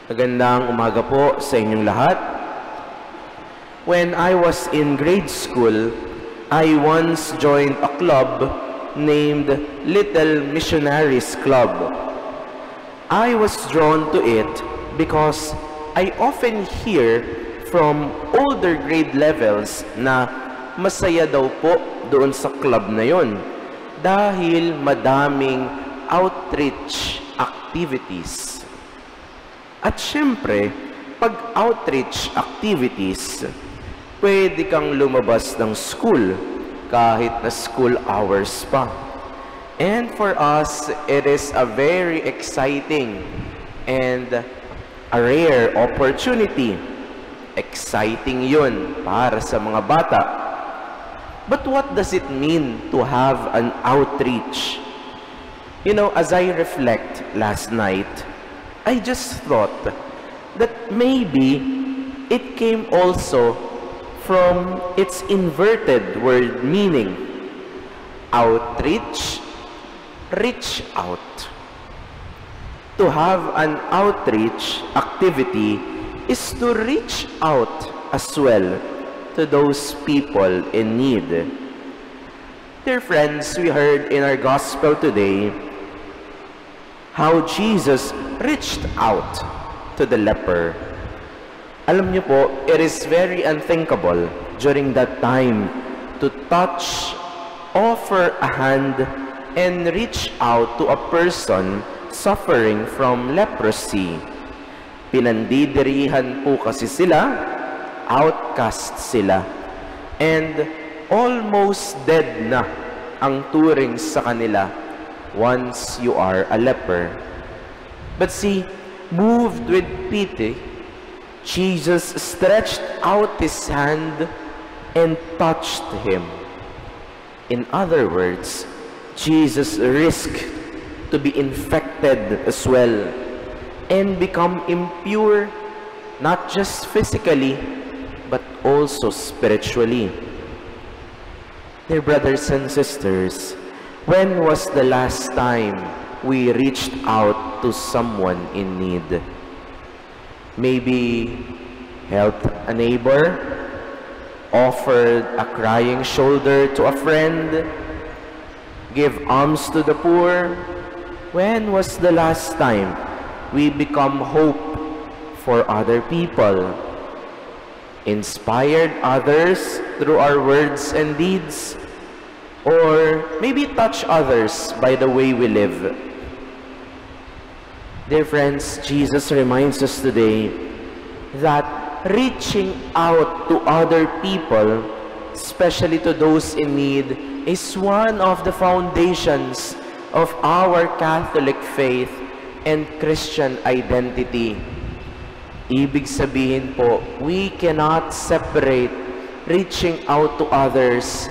Magandang umaga po sa inyong lahat. When I was in grade school, I once joined a club named Little Missionaries Club. I was drawn to it because I often hear from older grade levels na masaya daw po doon sa club na yon dahil madaming outreach activities. At syempre, pag outreach activities, pwede kang lumabas ng school kahit na school hours pa. And for us, it is a very exciting and a rare opportunity. Exciting yun para sa mga bata. But what does it mean to have an outreach? You know, as I reflect last night, I just thought that maybe it came also from its inverted word meaning. Outreach, reach out. To have an outreach activity is to reach out as well to those people in need. Dear friends, we heard in our gospel today how Jesus reached out to the leper. Alam niyo po, it is very unthinkable during that time to touch, offer a hand, and reach out to a person suffering from leprosy. Pinandidirihan po kasi sila, outcast sila, and almost dead na ang turing sa kanila once you are a leper. But see, moved with pity, Jesus stretched out his hand and touched him. In other words, Jesus risked to be infected as well and become impure, not just physically, but also spiritually. Dear brothers and sisters, when was the last time we reached out to someone in need? Maybe helped a neighbor, offered a crying shoulder to a friend, give alms to the poor. When was the last time we become hope for other people, inspired others through our words and deeds, or maybe touch others by the way we live? Dear friends, Jesus reminds us today that reaching out to other people, especially to those in need, is one of the foundations of our Catholic faith and Christian identity. Ibig sabihin po, we cannot separate reaching out to others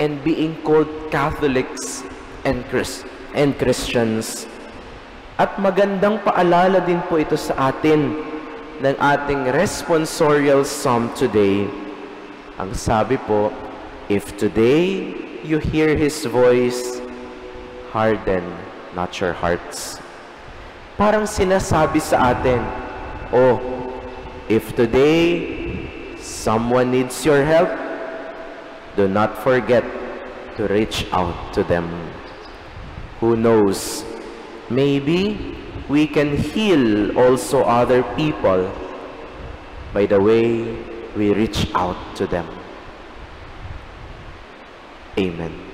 and being called Catholics and Christians. At magandang paalala din po ito sa atin ng ating responsorial psalm today. Ang sabi po, if today you hear His voice, harden not your hearts. Parang sinasabi sa atin, oh, if today someone needs your help, do not forget to reach out to them. Who knows, maybe we can heal also other people by the way we reach out to them. Amen.